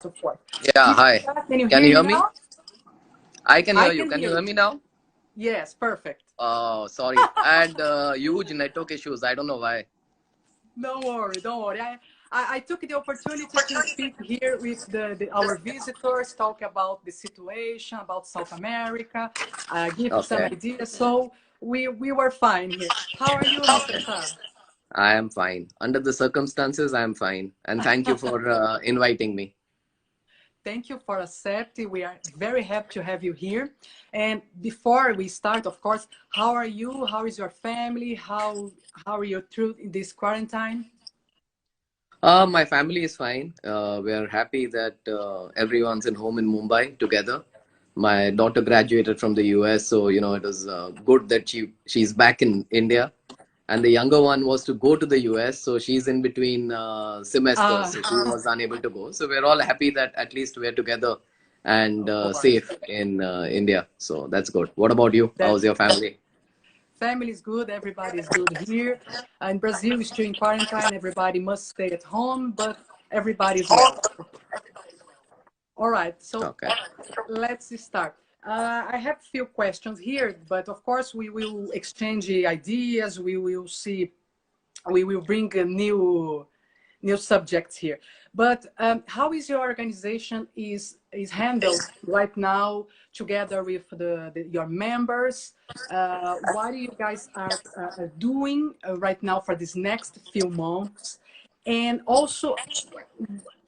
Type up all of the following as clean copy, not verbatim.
so forth. Yeah, hi. Can you Can hear you me hear me? now? I can I hear you. can Can you hear hear you. me now? Yes, perfect. Oh, sorry. I had huge network issues. I don't know why. Don't worry, don't worry. I took the opportunity to speak here with our visitors, talk about the situation, about South America, give some Okay. ideas. So we were fine here. How are you, Mr. Shah? I am fine. Under the circumstances, I am fine. And thank you for inviting me. Thank you for accepting. We are very happy to have you here. And before we start, of course, how are you? How is your family? How are you through this quarantine? My family is fine. We are happy that everyone's in home in Mumbai together. My daughter graduated from the US, so it was good that she's back in India. And the younger one was to go to the US, so she's in between semesters, Uh, so she was unable to go. So we're all happy that at least we're together and of course. safe in India. So that's good. What about you? That How's your family? family is good. Everybody is good here. In Brazil, is still in quarantine. Everybody must stay at home, but everybody is well. All right. So Okay. let's start. I have a few questions here, but of course we will exchange ideas. We will bring a new subjects here. But how is your organization is handled right now together with your members? What you guys are doing right now for this next few months? And also,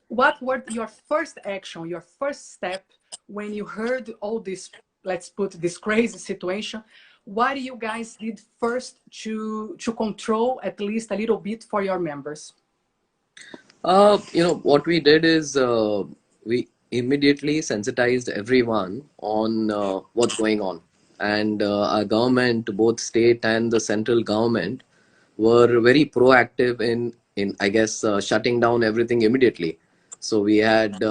what were your first action, your first step when you heard all this, let's put this crazy situation? What you guys did first to control at least a little bit for your members? What we did is we immediately sensitized everyone on what's going on. And our government, both state and the central government, were very proactive in I guess, shutting down everything immediately. So we had,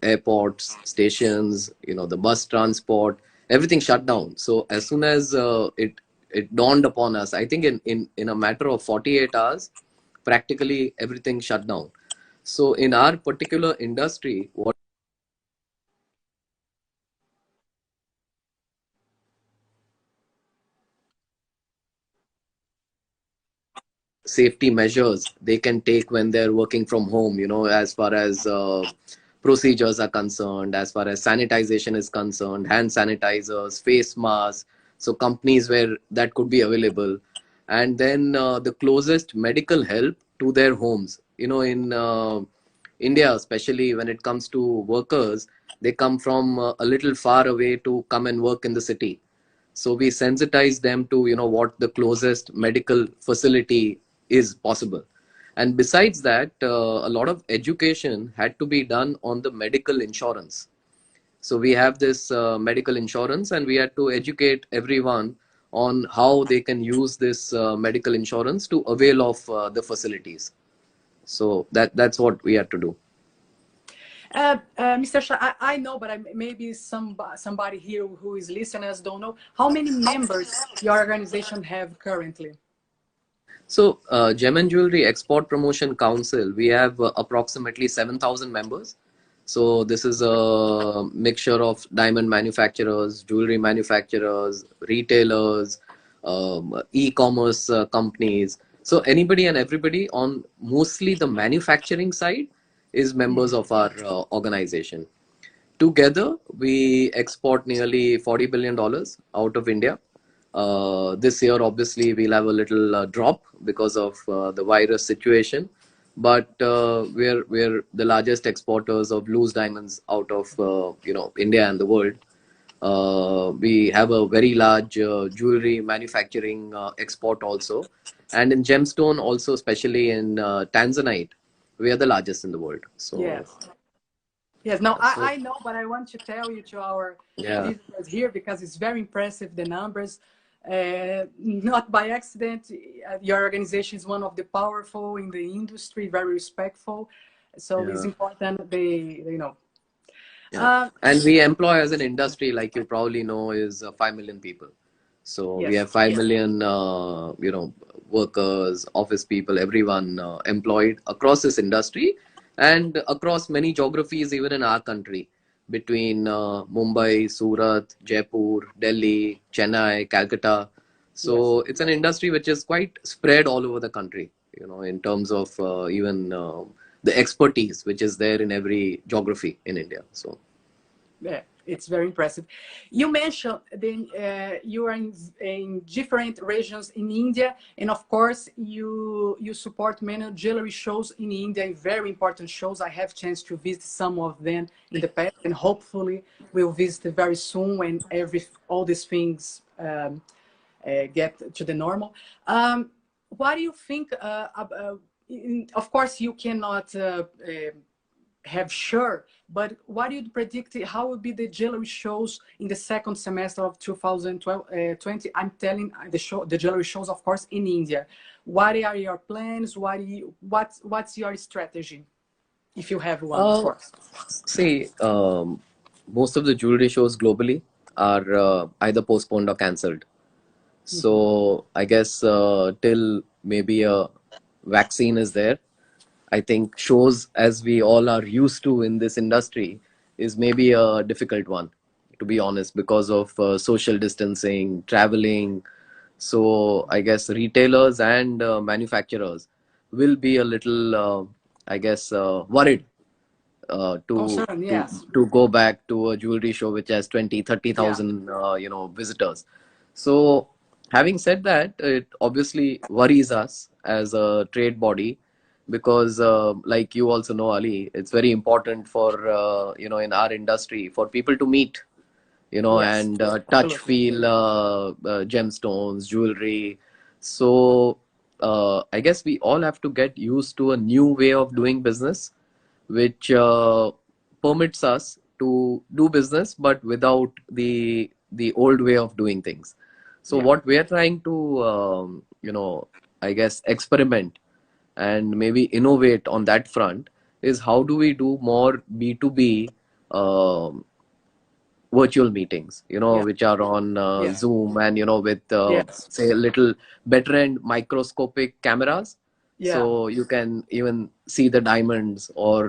airports, stations, the bus transport, everything shut down. So as soon as it dawned upon us, I think in a matter of 48 hours, practically everything shut down. So in our particular industry, what safety measures they can take when they're working from home, as far as procedures are concerned, as far as sanitization is concerned, hand sanitizers, face masks, so companies where that could be available. And then the closest medical help to their homes, in India, especially when it comes to workers, they come from a little far away to come and work in the city. So we sensitize them to what the closest medical facility is possible. And besides that, a lot of education had to be done on the medical insurance. So we have this medical insurance, and we had to educate everyone on how they can use this medical insurance to avail of the facilities. So that's what we had to do. Mr. Shah, I know, but maybe somebody here who is listeners don't know how many members your organization have currently. So, Gem and Jewelry Export Promotion Council, we have approximately 7,000 members. So, this is a mixture of diamond manufacturers, jewelry manufacturers, retailers, e-commerce companies. So, anybody and everybody on mostly the manufacturing side is members of our organization. Together, we export nearly $40 billion out of India. This year, obviously, we'll have a little drop because of the virus situation, but we're the largest exporters of loose diamonds out of India and the world. We have a very large jewelry manufacturing export also, and in gemstone also, especially in Tanzanite, we are the largest in the world. So, Yes. Yes, no, so I know, but I want to tell you to our yeah. visitors here because it's very impressive, the numbers. Not by accident, your organization is one of the powerful in the industry, very respectful. So it's Yeah. important they. Yeah, and we employ as an industry, like you probably know, is 5 million people. So we Yes. have 5 million, workers, office people, everyone employed across this industry. and across many geographies, even in our country, between Mumbai, Surat, Jaipur, Delhi, Chennai, Calcutta. Yes. So it's an industry which is quite spread all over the country, in terms of even the expertise which is there in every geography in India. So Yeah, it's very impressive. You mentioned then you are in different regions in India, and of course you support many jewelry shows in India, very important shows. I have chance to visit some of them in the past, and hopefully we'll visit very soon when all these things get to the normal. What do you think? Of course, you cannot have sure, but what do you predict? How will be the jewelry shows in the second semester of 2020? I'm telling the jewelry shows, of course, in India. What are your plans? What's your strategy, if you have one, of uh, course? see, most of the jewelry shows globally are either postponed or cancelled. Mhm. So I guess till maybe a vaccine is there, I think shows, as we all are used to in this industry, is maybe a difficult one, to be honest, because of social distancing, traveling. So I guess retailers and manufacturers will be a little, I guess, worried to Concern, to yes. to go back to a jewelry show which has 20, Yeah. 30,000 visitors. So having said that, it obviously worries us as a trade body, because like you also know, Ali, it's very important for in our industry for people to meet, Yes. and touch, Absolutely. feel gemstones, jewelry. So I guess we all have to get used to a new way of doing business, which permits us to do business, but without the old way of doing things. So Yeah. what we are trying to, I guess, experiment and maybe innovate on that front is how do we do more B2B um, virtual meetings, Yeah. which are on Yeah. Zoom, and with Yes. say a little better and microscopic cameras, Yeah. so you can even see the diamonds or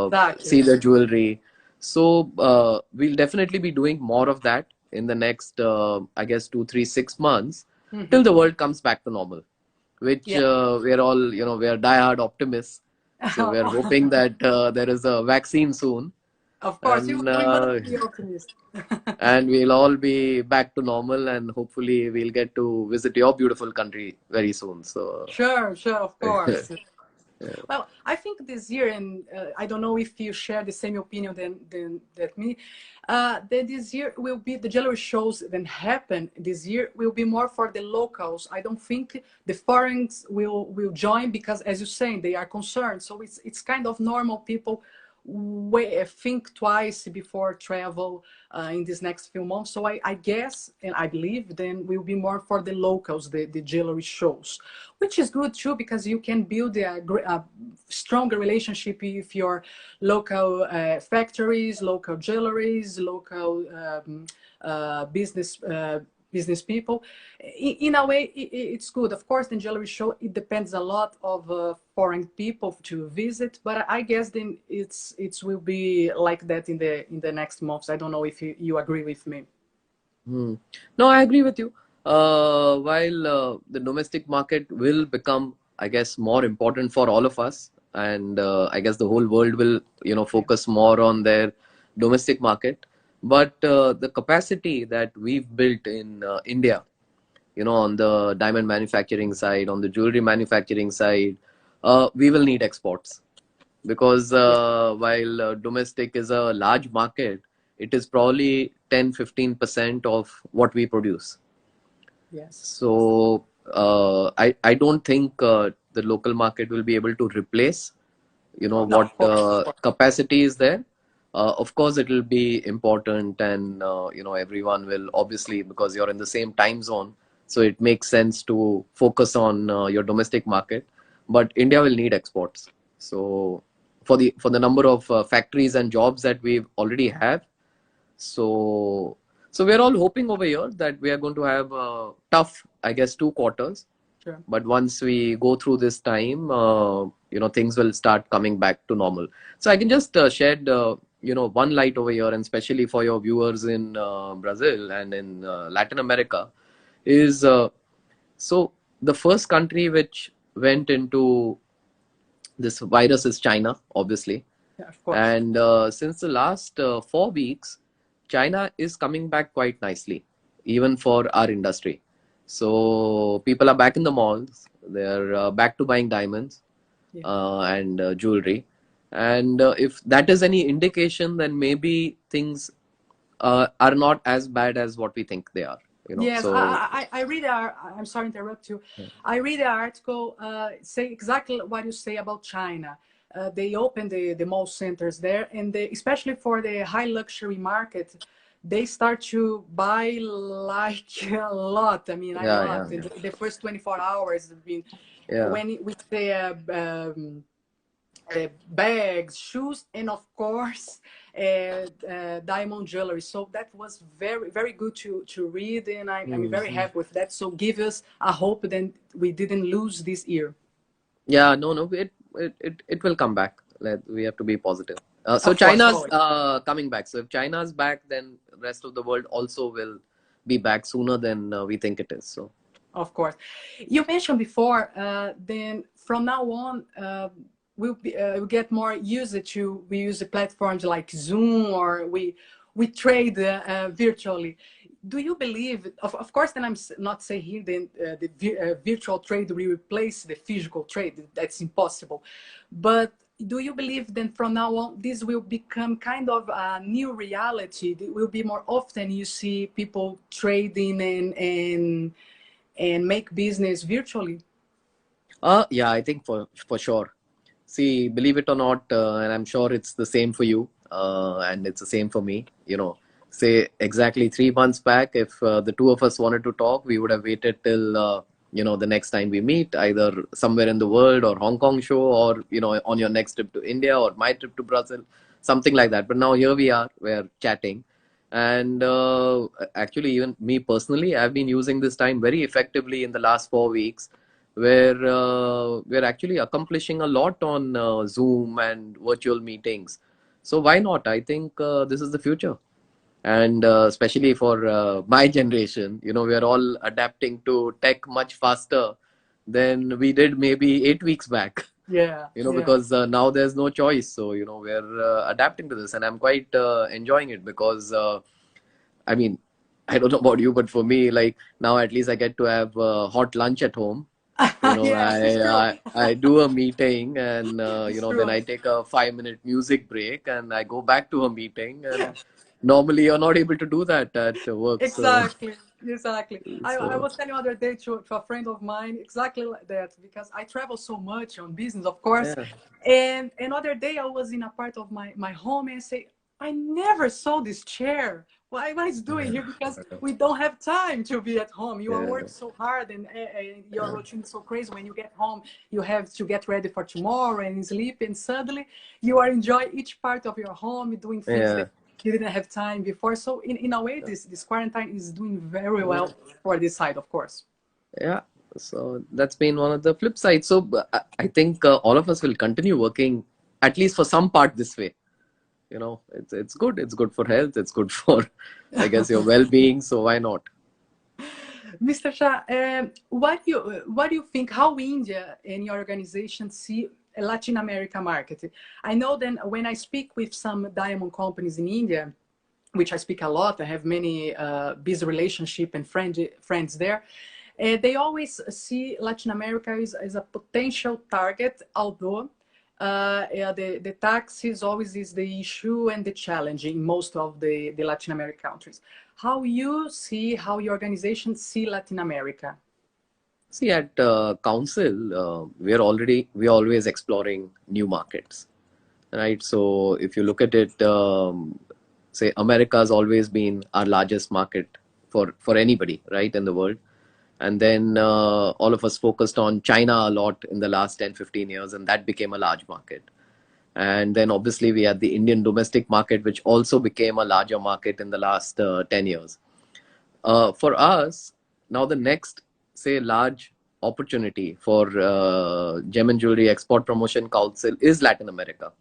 Exactly. see the jewelry. So we'll definitely be doing more of that in the next, I guess, 2, 3, 6 months, till Hmm. the world comes back to normal. Which Yeah. we are all, we are diehard optimists. So we are hoping that there is a vaccine soon, Of course, and we must be optimistic. we'll all be back to normal, and hopefully we'll get to visit your beautiful country very soon. So Sure, sure, of yeah. course. Well, I think this year, and I don't know if you share the same opinion than that me, that this year will be the jewelry shows that happen this year will be more for the locals. I don't think the foreigners will join because, as you're saying, they are concerned. So it's kind of normal people think twice before travel in these next few months. So I guess and I believe then will be more for the locals, the jewelry shows, which is good too because you can build a stronger relationship with your local factories, local jewelries, local business. Business people in a way it's good. Of course the jewelry show it depends a lot of foreign people to visit, but I guess then it will be like that in the next months. I don't know if you agree with me. Hmm. No, I agree with you. While the domestic market will become, I guess, more important for all of us, and I guess the whole world will, Yeah. focus more on their domestic market. But the capacity that we've built in India, on the diamond manufacturing side, on the jewelry manufacturing side, we will need exports, because Yeah. while domestic is a large market, it is probably 10-15% of what we produce. Yes. So I don't think the local market will be able to replace, No, what of course, of course. capacity is there. Of course, it will be important, and everyone will obviously, because you're in the same time zone, so it makes sense to focus on your domestic market. But India will need exports. So for the number of factories and jobs that we already have, so we're all hoping over here that we are going to have tough, I guess, 2 quarters, Sure. But once we go through this time, things will start coming back to normal. So I can just shed, one light over here, and especially for your viewers in Brazil and in Latin America, is so the first country which went into this virus is China, obviously. Yeah, of course. And since the last 4 weeks, China is coming back quite nicely, even for our industry. So people are back in the malls. They're back to buying diamonds Yeah. and jewelry. And if that is any indication, then maybe things are not as bad as what we think they are. Yes, So I read. I'm sorry to interrupt you. I read the article say exactly what you say about China. They opened the mall centers there, and especially for the high luxury market, they start to buy like a lot. I mean, a yeah, lot. yeah, In the first 24 hours, I mean, yeah. when with the bags, shoes, and of course, diamond jewelry. So that was very, very good to read, and I'm very Mhm. happy with that. So give us a hope that we didn't lose this year. Yeah, no, no, it will come back. We have to be positive. So Of course, China's always. coming back. So if China's back, then rest of the world also will be back sooner than we think it is. So Of course. You mentioned before, then from now on, we'll get more used to, we use the platforms like Zoom, or we trade virtually. Do you believe, of course, then I'm not saying here then the virtual trade will replace the physical trade. That's impossible. But do you believe then from now on, this will become kind of a new reality? It will be more often you see people trading and make business virtually? yeah, I think for sure. See, believe it or not, and I'm sure it's the same for you, and it's the same for me. Say exactly 3 months back, if the two of us wanted to talk, we would have waited till the next time we meet, either somewhere in the world or Hong Kong show, or on your next trip to India or my trip to Brazil, something like that. But now here we are, we're chatting, and actually, even me personally, I've been using this time very effectively in the last 4 weeks, where we're actually accomplishing a lot on Zoom and virtual meetings. So why not? I think this is the future. And especially for my generation, we are all adapting to tech much faster than we did maybe 8 weeks back. Yeah, yeah. Because now there's no choice. So, we're adapting to this, and I'm quite enjoying it because, I mean, I don't know about you, but for me, like now at least I get to have hot lunch at home. Yes, it's true. I do a meeting, and It's then true. I take a 5 minute music break and I go back to a meeting. And normally you're not able to do that at work. So, Exactly, exactly. I so was telling the other day to a friend of mine exactly like that, because I travel so much on business, of course. yeah, And another day I was in a part of my home and say, I never saw this chair. What is doing here? Because we don't have time to be at home. You are yeah, work so hard, and your routine is so crazy. When you get home, you have to get ready for tomorrow and sleep, and suddenly you are enjoying each part of your home, doing things yeah, that you didn't have time before. So in a way, this quarantine is doing very well for this side, of course. yeah. So that's been one of the flip sides. So I think all of us will continue working at least for some part this way. It's good. It's good for health. It's good for, I guess, your well-being. So why not? Mr. Shah, what do you think how India and your organization see a Latin America market? I know that when I speak with some diamond companies in India, which I speak a lot, I have many business relationship and friends there. They always see Latin America as a potential target, although yeah, the taxes always is the issue and the challenge in most of the Latin American countries. How you see, how your organization see Latin America? See, at council, we're always exploring new markets, right? So if you look at it, say America has always been our largest market for anybody, right, in the world. And then all of us focused on China a lot in the last 10-15 years, and that became a large market. And then obviously we had the Indian domestic market, which also became a larger market in the last 10 years. For us, now the next, say, large opportunity for Gem and Jewelry Export Promotion Council is Latin America.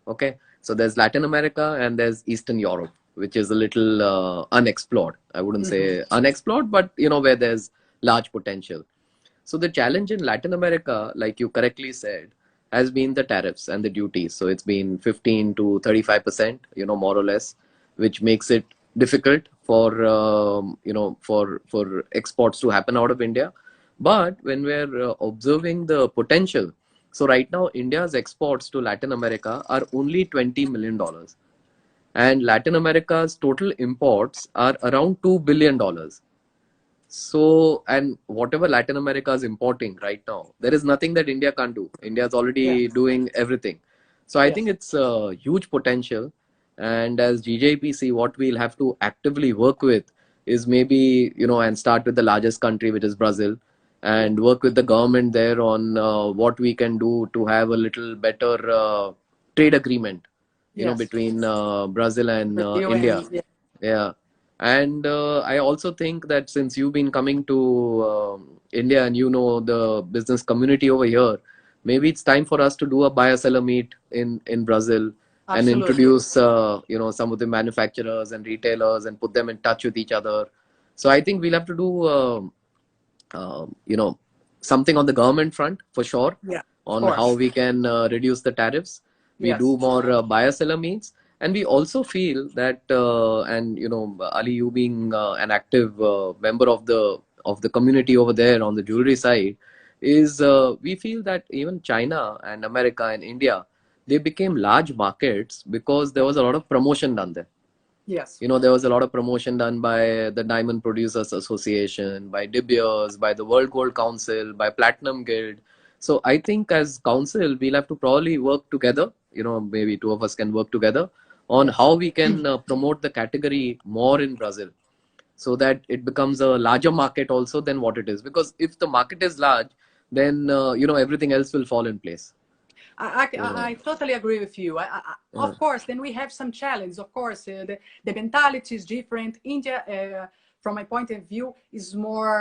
Okay, so there's Latin America and there's Eastern Europe, which is a little unexplored. I wouldn't say unexplored, but where there's large potential. So the challenge in Latin America, like you correctly said, has been the tariffs and the duties. So it's been 15 to 35%, more or less, which makes it difficult for for exports to happen out of India. But when we're observing the potential, so right now India's exports to Latin America are only $20 million, and Latin America's total imports are around $2 billion. So, and whatever Latin America is importing right now, there is nothing that India can't do. India is already Yes. doing everything. So I think Yes. it's a huge potential. And as GJPC, what we'll have to actively work with is maybe, and start with the largest country, which is Brazil, Yeah. and work with the government there on what we can do to have a little better trade agreement, Yes. between Brazil and Brazil India. and yeah. Yeah. And I also think that since you've been coming to India and the business community over here, maybe it's time for us to do a buyer seller meet in Brazil and Absolutely. introduce some of the manufacturers and retailers and put them in touch with each other. So I think we'll have to do something on the government front for sure, Yeah. Of on how course. we can reduce the tariffs. We do Yes. more buyer seller meets, and we also feel that and Ali, you being an active member of the community over there on the jewelry side, is we feel that even China and America and India, they became large markets because there Yeah. was a lot of promotion done there. Yes. There was a lot of promotion done by the Diamond Producers Association, by De Beers, by the World Gold Council, by Platinum Guild. So I think as council, we'll have to probably work together. Maybe two of us can work together on Yes. how we can promote the category more in Brazil, so that it becomes a larger market also than what it is. Because if the market is large, then everything else will fall in place. I totally agree with you. Uh, Of course, then we have some challenges. Of course, the mentality is different. India, from my point of view, is more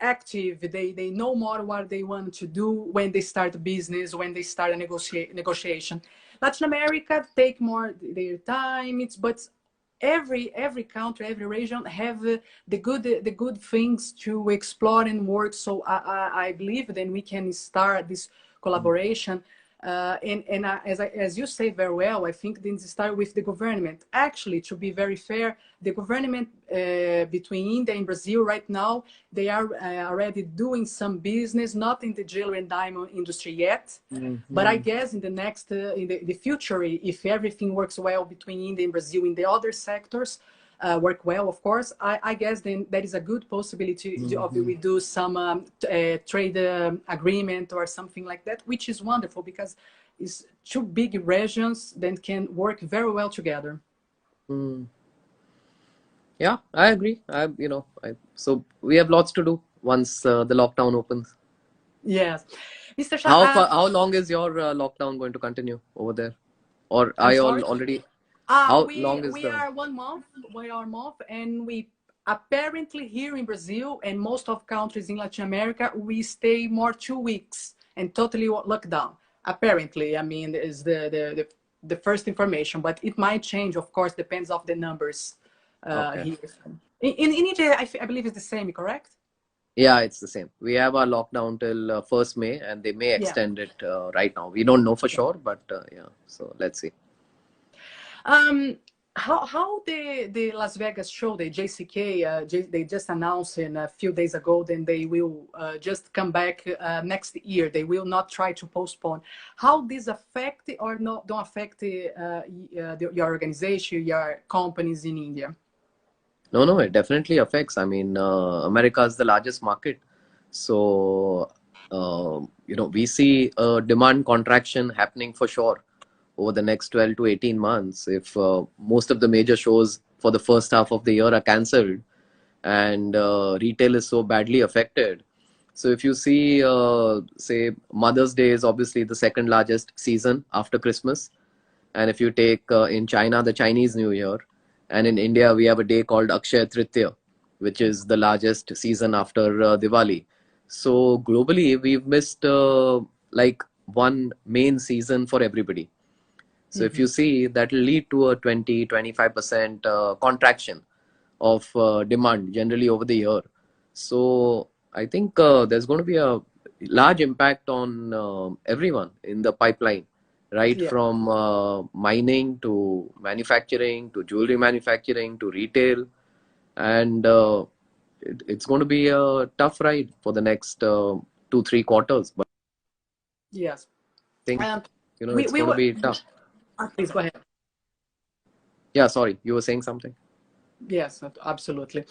active. They know more what they want to do when they start a business, when they start a negotiation. Latin America take more their time. But every country, every region have the good things to explore and work. So I believe then we can start this collaboration. And as you say very well, I think this start with the government. Actually, to be very fair, the government between India and Brazil right now, they are already doing some business, not in the jewelry and diamond industry yet. But I guess in the next, in the future, if everything works well between India and Brazil in the other sectors, work well, of course, I guess then there is a good possibility of we do some trade agreement or something like that, which is wonderful because it's two big regions that can work very well together. mm. Yeah, I agree. So we have lots to do once the lockdown opens. Yes. Mr. Shah, How long is your lockdown going to continue over there? Or I'm I sorry. already, how We long is we the, are 1 month. We are a month, and we apparently here in Brazil and most of countries in Latin America we stay more 2 weeks and totally lockdown. Apparently, I mean, is the first information, but it might change. Of course, depends of the numbers okay. here. In India, I believe it's the same. Correct? Yeah, it's the same. We have our lockdown till 1st May, and they may Yeah. extend it right now. We don't know for sure, but yeah, so let's see. Um, how the Las Vegas show, the JCK, they just announced in a few days ago, then they will just come back next year. They will not try to postpone. How this affect or not don't affect your organization, your companies in India? No, it definitely affects. I mean, America is the largest market. So, we see a demand contraction happening for sure over the next 12 to 18 months. If most of the major shows for the first half of the year are cancelled and retail is so badly affected. So, if you see, say, Mother's Day is obviously the second largest season after Christmas. And if you take in China, the Chinese New Year, and in India, we have a day called Akshaya Tritiya, which is the largest season after Diwali. So globally, we've missed like one main season for everybody. So if you see, that will lead to a 20-25% contraction of demand generally over the year. So I think there's going to be a large impact on everyone in the pipeline, right? Yeah. From mining to manufacturing to jewelry manufacturing to retail. And it's going to be a tough ride for the next 2-3 quarters. But Yes. I think, Um, it's we going to were. be tough. Please go ahead. Yeah, sorry, you were saying something. Yes, absolutely.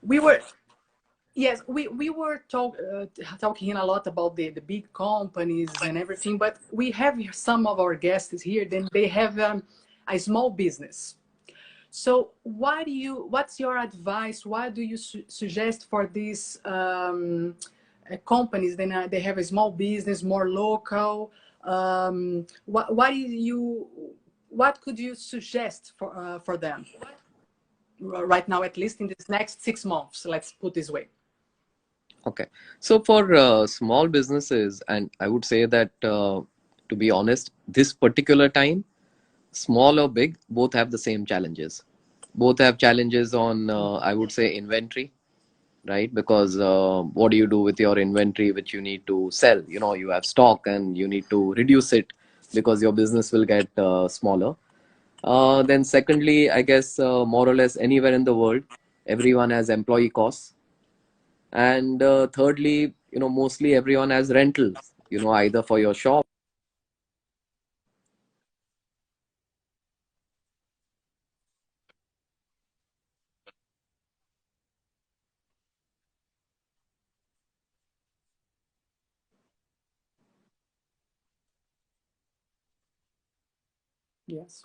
We were. Yes, we were talking a lot about the big companies and everything, but we have some of our guests here. Then they have a small business. So, what's your advice? What do you suggest for these companies? Then they have a small business, more local. What could you suggest for them right now, at least in this next 6 months? Let's put this way. Okay. So for small businesses, and I would say that to be honest, this particular time, small or big, both have the same challenges. Both have challenges on, I would say, inventory, right? Because what do you do with your inventory which you need to sell? You have stock and you need to reduce it because your business will get smaller. Then secondly, I guess more or less anywhere in the world, everyone has employee costs. And thirdly, mostly everyone has rentals, either for your shop. Yes.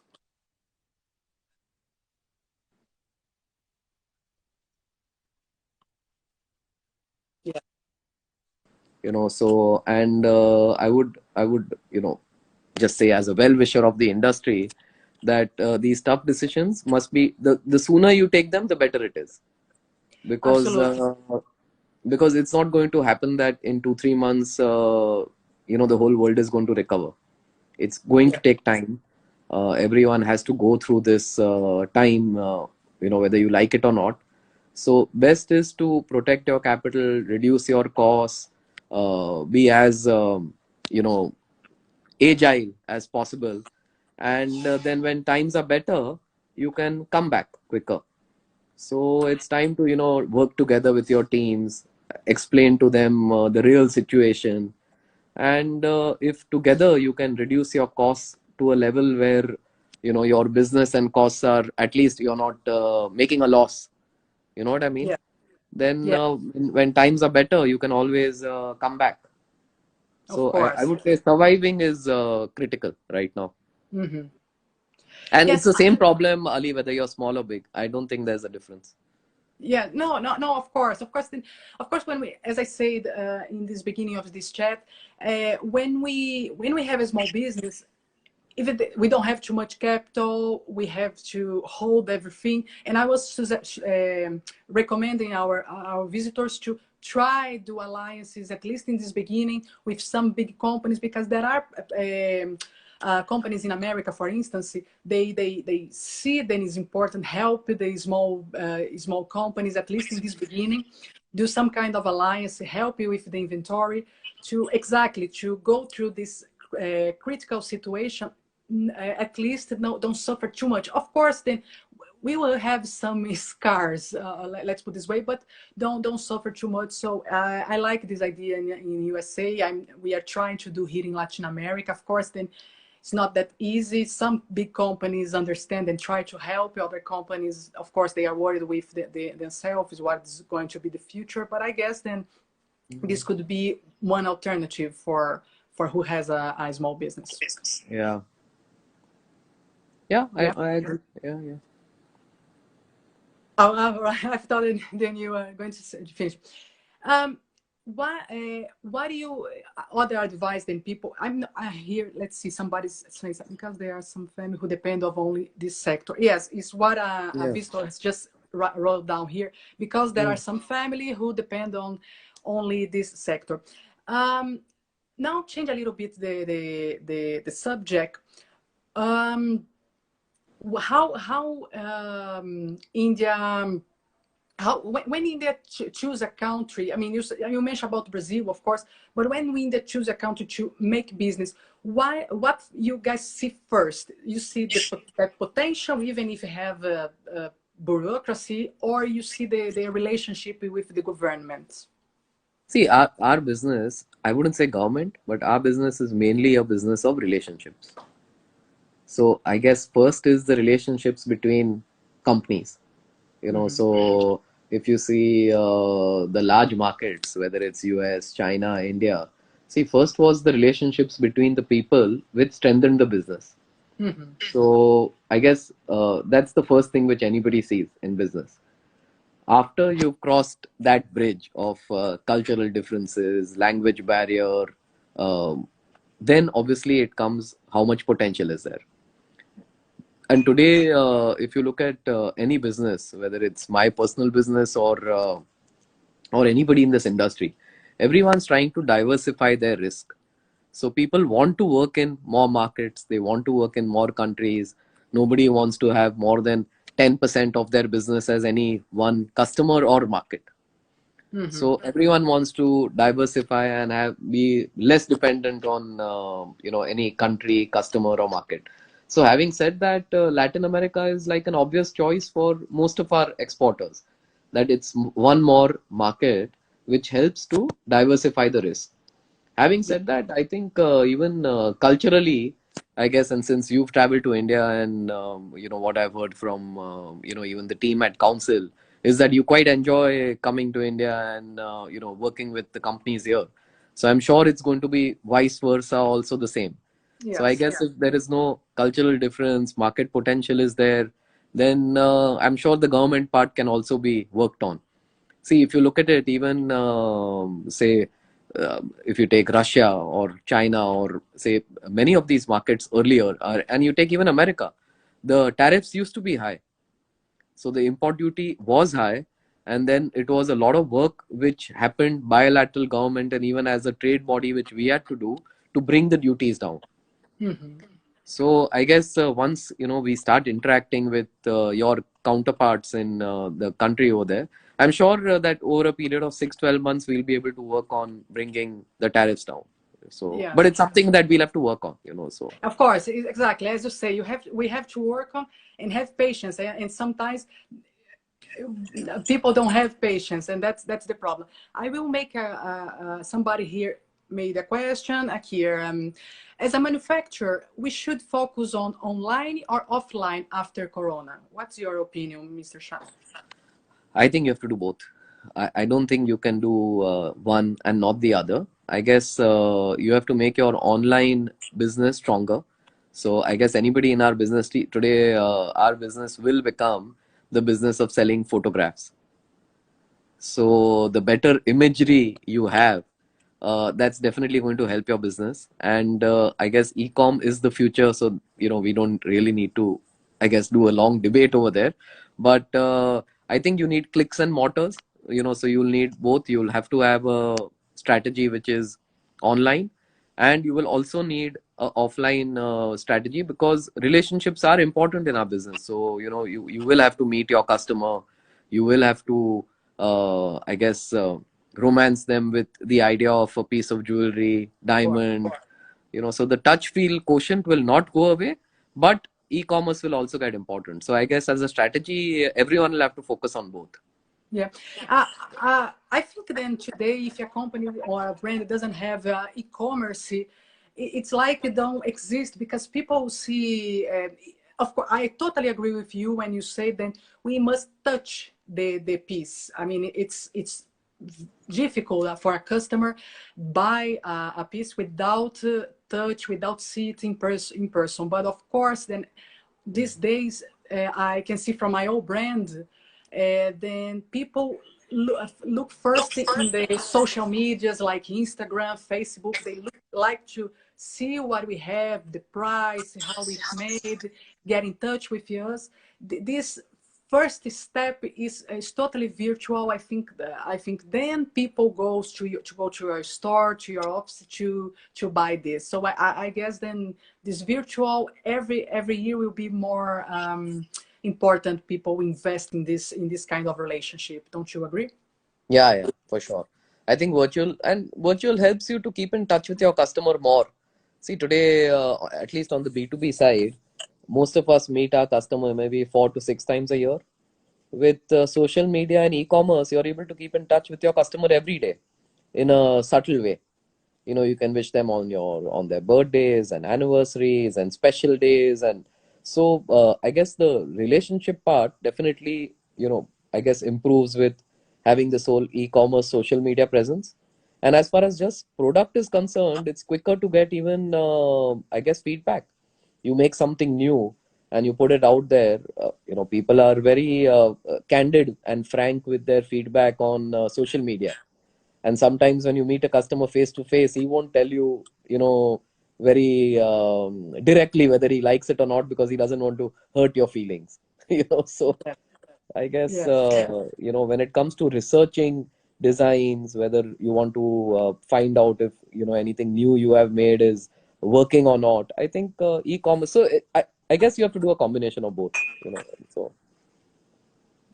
Yeah. So, and I would just say, as a well-wisher of the industry, that these tough decisions must be, the sooner you take them, the better it is. Because Absolutely. because it's not going to happen that in 2-3 months the whole world is going to recover. It's going to Yeah. take time. Everyone has to go through this time, whether you like it or not. So best is to protect your capital, reduce your costs, be as you know agile as possible, and then when times are better, you can come back quicker. So it's time to work together with your teams, explain to them the real situation, and if together you can reduce your costs to a level where your business and costs are, at least you're not making a loss. You know what I mean? Yeah. Then Yeah. when times are better, you can always come back. Of So I course. would say surviving is critical right now. Hmm. And it's Yes. the same problem, Ali, whether you're small or big. I don't think there's a difference. Yeah, no, no, no. Of course. Then, of course, when we, as I said in this beginning of this chat, when we have a small business, even we don't have too much capital, we have to hold everything. And I was recommending our visitors to try do alliances, at least in this beginning, with some big companies, because there are companies in America, for instance, they see that it's important help the small companies, at least in this beginning, do some kind of alliance, help you with the inventory to exactly to go through this critical situation. At least no, don't suffer too much. Of course, then we will have some scars. Let's put this way, but don't suffer too much. So I like this idea in USA. We are trying to do here in Latin America. Of course, then it's not that easy. Some big companies understand and try to help. Other companies, of course, they are worried with themselves, what's going to be the future. But I guess then this could be one alternative for who has a small business. Yeah. Yeah, I, Yeah. I agree. Yeah, yeah. Oh, right. I thought then you were going to finish. Um, what do you other advice than people? I hear. Let's see. Somebody's saying something because there are some family who depend of only this sector. Yes, it's what a Yeah. visitor has just wrote down here. Because there are Mm. some family who depend on only this sector. Now change a little bit the subject. Um, how India, how when India choose a country, I mean, you mentioned about Brazil, of course, but when India choose a country to make business, what you guys see first? You see that potential, even if you have a bureaucracy, or you see the relationship with the government? See, our business, I wouldn't say government, but our business is mainly a business of relationships. So I guess first is the relationships between companies. So if you see the large markets, whether it's US, China, India, see, first was the relationships between the people which strengthened the business. Mm-hmm. So I guess that's the first thing which anybody sees in business. After you've crossed that bridge of cultural differences, language barrier, um, then obviously it comes how much potential is there. And today, if you look at any business, whether it's my personal business or anybody in this industry, everyone's trying to diversify their risk. So people want to work in more markets, they want to work in more countries. Nobody wants to have more than 10% of their business as any one customer or market. Mm-hmm. So everyone wants to diversify and have be less dependent on any country, customer or market. So having said that, Latin America is like an obvious choice for most of our exporters. That it's one more market which helps to diversify the risk. Having said that, I think even culturally, I guess, and since you've traveled to India and what I've heard from even the team at Council is that you quite enjoy coming to India and working with the companies here. So I'm sure it's going to be vice versa, also the same. So I Yes. guess if there is no cultural difference, market potential is there, then I'm sure the government part can also be worked on. See, if you look at it, even say, if you take Russia or China or say many of these markets earlier, and you take even America, the tariffs used to be high. So the import duty was high, and then it was a lot of work which happened bilateral government and even as a trade body which we had to do to bring the duties down. Mm-hmm. So I guess once we start interacting with your counterparts in the country over there, I'm sure that over a period of 6-12 months we'll be able to work on bringing the tariffs down. So, but Yes. it's something that we'll have to work on. So Of course, exactly. As you say, we have to work on and have patience. And sometimes people don't have patience, and that's the problem. I will make somebody here made a question here. As a manufacturer, we should focus on online or offline after Corona. What's your opinion, Mr. Shah? I think you have to do both. I don't think you can do one and not the other. I guess you have to make your online business stronger. So I guess anybody in our business today, our business will become the business of selling photographs. So the better imagery you have, that's definitely going to help your business. And I guess e-com is the future. So we don't really need to, I guess, do a long debate over there. But I think you need clicks and mortars. So you'll need both. You'll have to have a strategy which is online, and you will also need a offline strategy because relationships are important in our business. So you will have to meet your customer. You will have to I guess, romance them with the idea of a piece of jewelry, diamond, so the touch feel quotient will not go away, but e-commerce will also get important. So I guess as a strategy, everyone will have to focus on both. Yeah, I think then today, if a company or a brand doesn't have e-commerce, it's like it don't exist because people see. Of course, I totally agree with you when you say that we must touch the piece. I mean, it's difficult for a customer buy a piece without touch, without see it in person. But of course, then these days, I can see from my own brand, then people look first in the social medias like Instagram, Facebook. They like to see what we have, the price, how it's made, get in touch with us. This first step is totally virtual. I think then people goes to go to your store, to your office to buy this. So I guess then this virtual every year will be more important. People invest in this kind of relationship. Don't you agree? Yeah, yeah, for sure. I think virtual helps you to keep in touch with your customer more. See, today, at least on the B2B side, most of us meet our customer maybe 4 to 6 times a year. With social media and e-commerce, you're able to keep in touch with your customer every day in a subtle way. You can wish them on their birthdays and anniversaries and special days, and so I guess the relationship part definitely, I guess, improves with having this whole e-commerce social media presence. And as far as just product is concerned, it's quicker to get even I guess feedback. You make something new and you put it out there. People are very candid and frank with their feedback on social media. And sometimes when you meet a customer face to face, he won't tell you, very directly whether he likes it or not, because he doesn't want to hurt your feelings. So Yeah. I guess, Yes. when it comes to researching designs, whether you want to find out if, anything new you have made is working or not, I think e-commerce. So I guess you have to do a combination of both, so.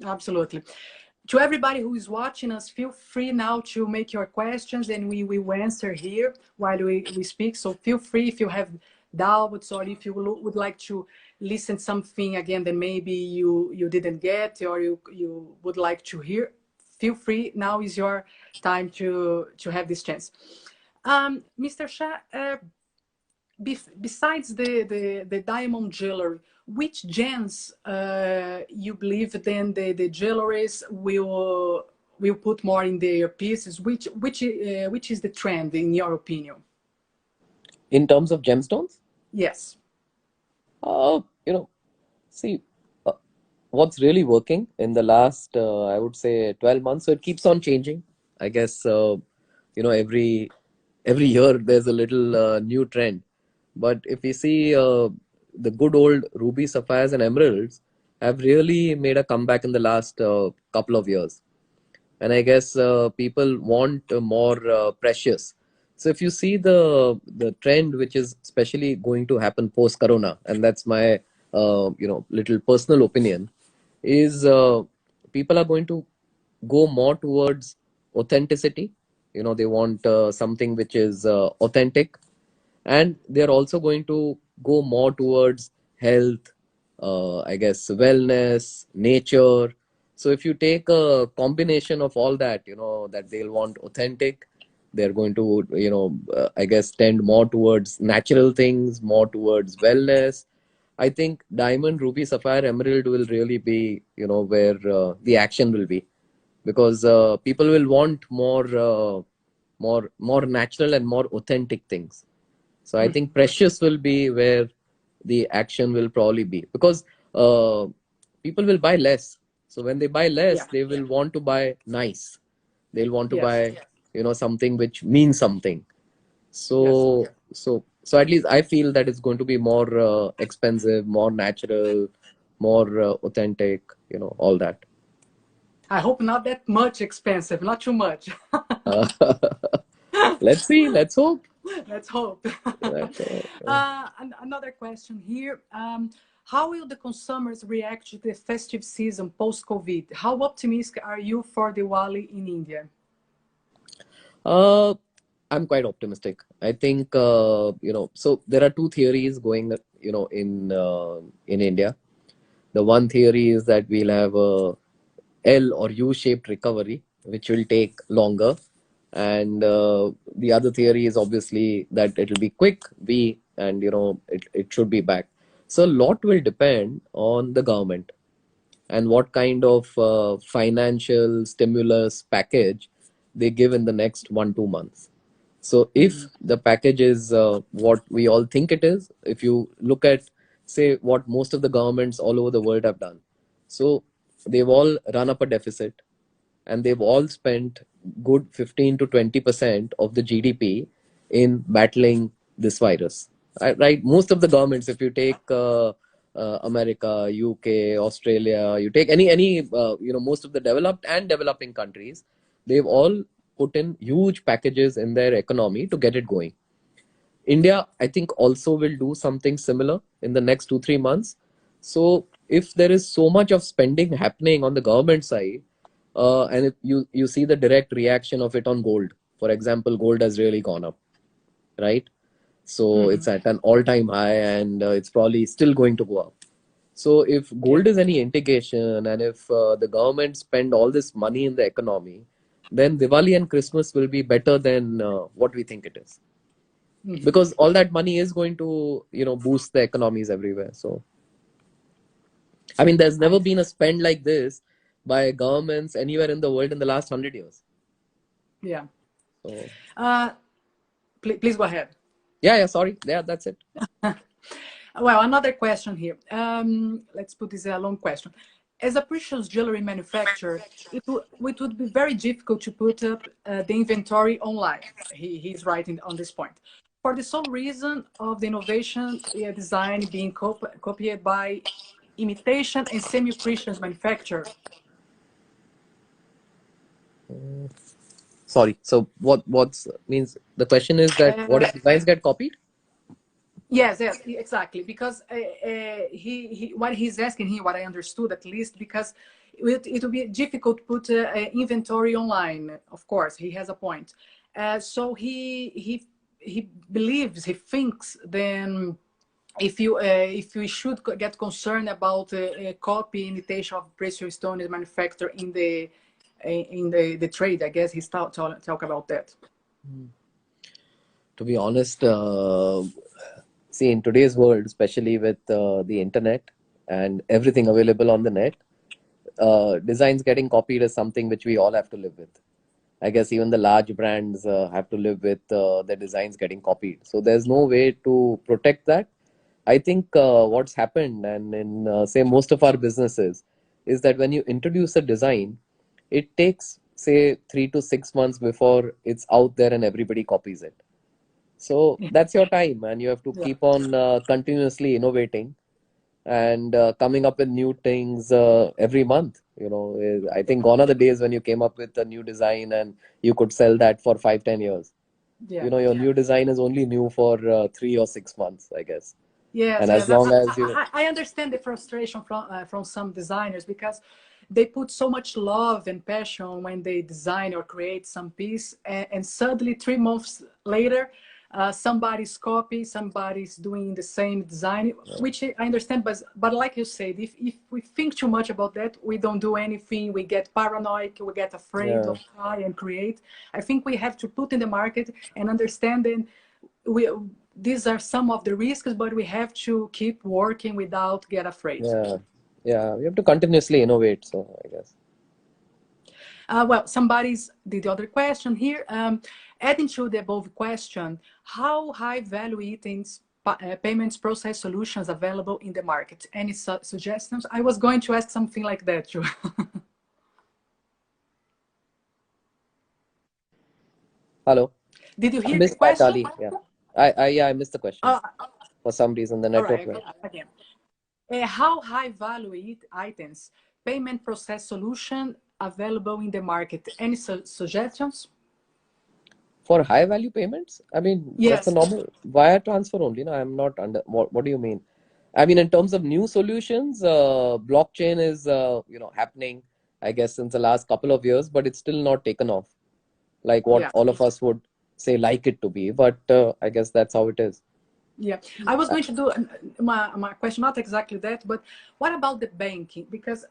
Absolutely. To everybody who is watching us, feel free now to make your questions and we will answer here while we speak. So feel free if you have doubts or if you would like to listen something again that maybe you didn't get or you would like to hear. Feel free. Now is your time to have this chance. Mr. Shah, besides the diamond jewelry, which gems you believe then the jewelries will put more in their pieces? Which is the trend in your opinion? In terms of gemstones, Yes. uh, you know, see, uh, what's really working in the last, I would say, 12 months. So it keeps on changing. I guess, every year there's a little new trend. But if we see, the good old ruby, sapphires, and emeralds have really made a comeback in the last couple of years. And I guess people want more precious. So if you see the trend, which is especially going to happen post Corona, and that's my little personal opinion, is people are going to go more towards authenticity. They want something which is authentic, and they're also going to go more towards health, I guess wellness, nature. So if you take a combination of all that, that they'll want authentic, they're going to, I guess, tend more towards natural things, more towards wellness. I think diamond, ruby, sapphire, emerald will really be, where the action will be, because people will want more natural and more authentic things. So I think precious will be where the action will probably be, because uh, people will buy less. So when they buy less, Yeah. they will want to buy nice. They'll want to Yes. buy, something which means something. Yes. So at least I feel that it's going to be more expensive, more natural, more authentic, all that. I hope not that much expensive, not too much. Uh, let's see. Let's hope. Let's hope. Let's hope. Another question here. How will the consumers react to the festive season post-COVID? How optimistic are you for Diwali in India? Uh, I'm quite optimistic. I think, so there are two theories going, in India. The one theory is that we'll have a L or U-shaped recovery, which will take longer, and the other theory is obviously that it'll be quick V, and it should be back. So a lot will depend on the government and what kind of financial stimulus package they give in the next 1 2 months. So if the package is what we all think it is, if you look at, say, what most of the governments all over the world have done, so they've all run up a deficit, and they've all spent good 15 to 20% of the GDP in battling this virus. Right? Most of the governments, if you take America, UK, Australia, you take most of the developed and developing countries, they've all put in huge packages in their economy to get it going. India, I think, also will do something similar in the next 2-3 months. So if there is so much of spending happening on the government side, and if you see the direct reaction of it on gold, for example, gold has really gone up, right? So it's at an all-time high, and it's probably still going to go up. So if Yeah. gold is any indication, and if the government spend all this money in the economy, then Diwali and Christmas will be better than what we think it is, because all that money is going to boost the economies everywhere. So I mean, there's never been a spend like this by governments anywhere in the world in the last 100 years. Yeah. So Please go ahead. yeah, sorry, yeah, that's it. Well, another question here. Let's put this a long question. As a precious jewelry manufacturer, it would be very difficult to put up the inventory online. He's writing on this point. For the sole reason of the innovation design being copied by imitation and semi-precious manufacturer. Sorry. So what's means the question is that what if designs get copied? Yes, exactly. Because he what he's asking here, what I understood at least, because it will be difficult to put inventory online. Of course, he has a point. So he believes, he thinks, then if you should get concerned about a copy imitation of precious stones manufactured in the trade, I guess he's talk about that. To be honest, see, in today's world, especially with the internet and everything available on the net, designs getting copied is something which we all have to live with. I guess even the large brands have to live with their designs getting copied. So there's no way to protect that. I think what's happened, and in say most of our businesses, is that when you introduce a design, it takes say 3 to 6 months before it's out there and everybody copies it. So that's your time, and you have to Yeah. keep on continuously innovating and coming up with new things every month. I think gone are the days when you came up with a new design and you could sell that for 5-10 years. Yeah. Your new design is only new for 3 or 6 months, I guess. Yes, And as yes. long as you I understand the frustration from some designers, because they put so much love and passion when they design or create some piece, and suddenly 3 months later, somebody's copy, somebody's doing the same design, which I understand. But like you said, if we think too much about that, we don't do anything. We get paranoid. We get afraid yeah of try and create. I think we have to put in the market and understand that these are some of the risks, but we have to keep working without get afraid. yeah we have to continuously innovate. So I guess. Well, somebody's the other question here. Adding to the above question, how high value items payments process solutions available in the market? Any suggestions? I was going to ask something like that too. Hello. Did you I hear the missed that, question? Ali. Yeah. I missed the question. Uh, For some reason, the all network right, went. again. How high value items payment process solution available in the market? Any suggestions? For high value payments, I mean, just the Yes. normal wire transfer only. No, I'm not under. What do you mean? I mean, in terms of new solutions, blockchain is happening, I guess, since the last couple of years, but it's still not taken off like what Yeah. all of us would say like it to be. But I guess that's how it is. Yeah, I was going to do my question, not exactly that, but what about the banking? Because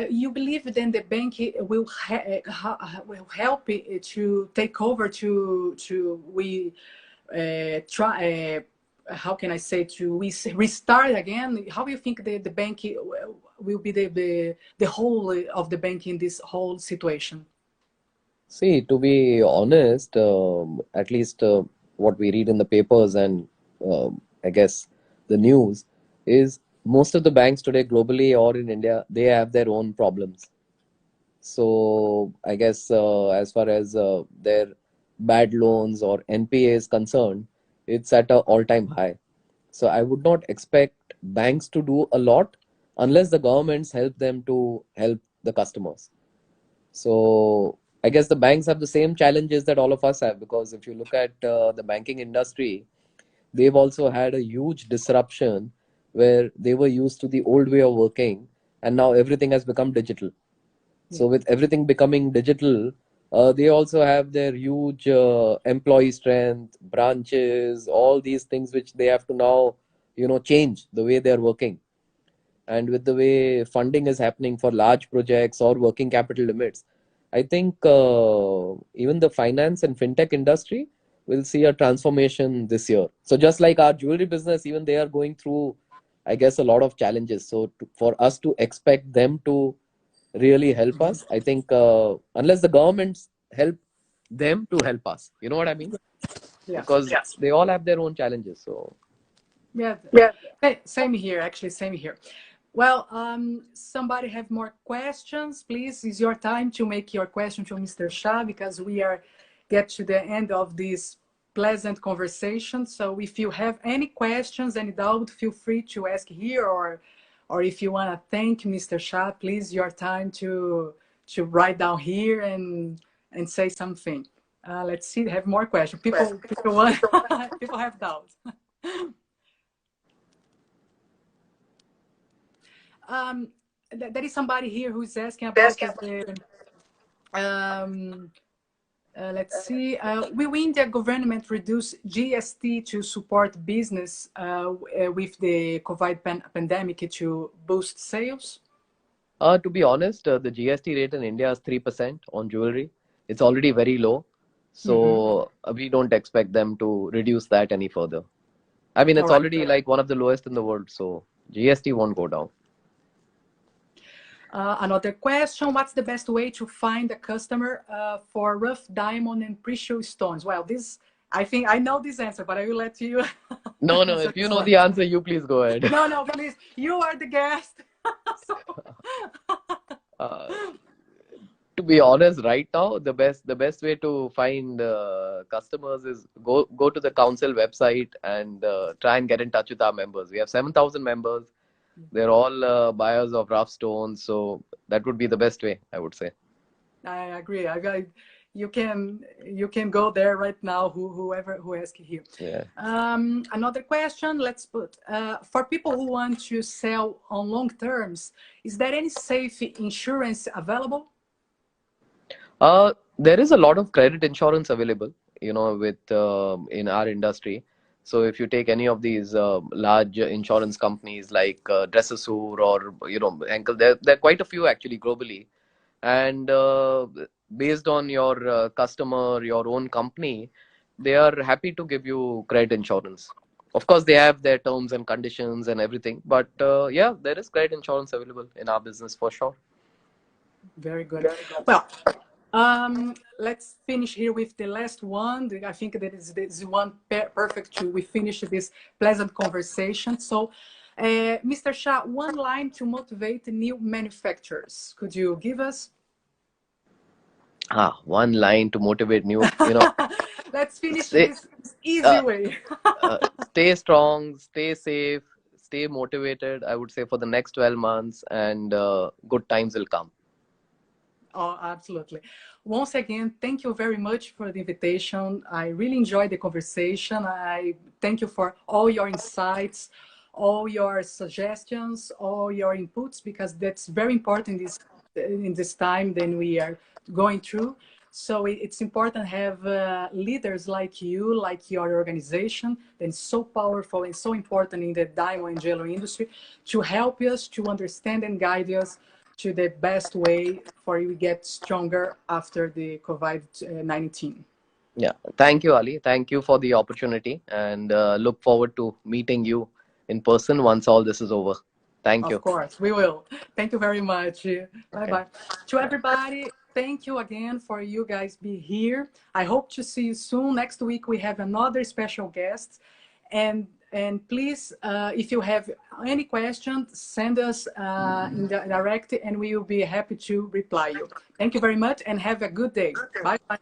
you believe then the bank will help it to take over to we try how can I say, to we restart again? How do you think the bank will be the whole of the bank in this whole situation? See, to be honest, at least what we read in the papers and I guess the news is most of the banks today, globally or in India, they have their own problems. So I guess as far as their bad loans or NPA is concerned, it's at an all-time high. So I would not expect banks to do a lot unless the governments help them to help the customers. So I guess the banks have the same challenges that all of us have, because if you look at the banking industry, they've also had a huge disruption where they were used to the old way of working, and now everything has become digital. So with everything becoming digital, they also have their huge employee strength, branches, all these things which they have to now, change the way they're working. And with the way funding is happening for large projects or working capital limits, I think even the finance and fintech industry will see a transformation this year. So just like our jewelry business, even they are going through, I guess, a lot of challenges. So for us to expect them to really help us, I think unless the governments help them to help us, you know what I mean? Yes. Because they all have their own challenges. So Yeah. Same here, actually, same here. Well, somebody have more questions, please. It's your time to make your question to Mr. Shah, because we are get to the end of this pleasant conversation. So if you have any questions, any doubt, feel free to ask here, or if you want to thank Mr. Shah, please, your time to write down here and say something. Let's see, have more questions. People want, people have doubts. Um, there is somebody here who's asking about the, let's see, will India government reduce GST to support business with the COVID pandemic to boost sales? to be honest, the GST rate in India is 3% on jewelry. It's already very low. So we don't expect them to reduce that any further. I mean, it's already like one of the lowest in the world. So GST won't go down. Another question, what's the best way to find a customer for rough diamond and precious stones? Well, this, I think I know this answer, but I will let you. No, if you know the answer, you please go ahead. No, please. You are the guest. So... to be honest, right now, the best way to find customers is go to the council website and try and get in touch with our members. We have 7,000 members. They're all buyers of rough stones, so that would be the best way, I would say. I agree. You can go there right now. Whoever who asks here. Yeah. Another question. Let's put for people who want to sell on long terms. Is there any safe insurance available? There is a lot of credit insurance available, with in our industry. So if you take any of these large insurance companies like Dresser-Sur or Henkel, there are quite a few actually globally, and based on your customer, your own company, they are happy to give you credit insurance. Of course, they have their terms and conditions and everything, but yeah, there is credit insurance available in our business for sure. Very good. Well, let's finish here with the last one. I think that is this one perfect to we finish this pleasant conversation. So, Mr. Shah, one line to motivate new manufacturers. Could you give us? One line to motivate new, Let's finish this easy way. Stay strong, stay safe, stay motivated, I would say, for the next 12 months, and good times will come. Oh, absolutely. Once again, thank you very much for the invitation. I really enjoyed the conversation. I thank you for all your insights, all your suggestions, all your inputs, because that's very important in this time that we are going through. So it's important to have leaders like you, like your organization, that is so powerful and so important in the diamond and jewelry industry, to help us to understand and guide us to the best way for you to get stronger after the COVID-19. Yeah, thank you, Ali. Thank you for the opportunity, and look forward to meeting you in person once all this is over. Thank you. Of course, we will. Thank you very much. Bye-bye. To everybody, thank you again for you guys be here. I hope to see you soon. Next week, we have another special guest. And please, if you have any questions, send us in the direct, and we will be happy to reply you. Thank you very much, and have a good day. Bye-bye.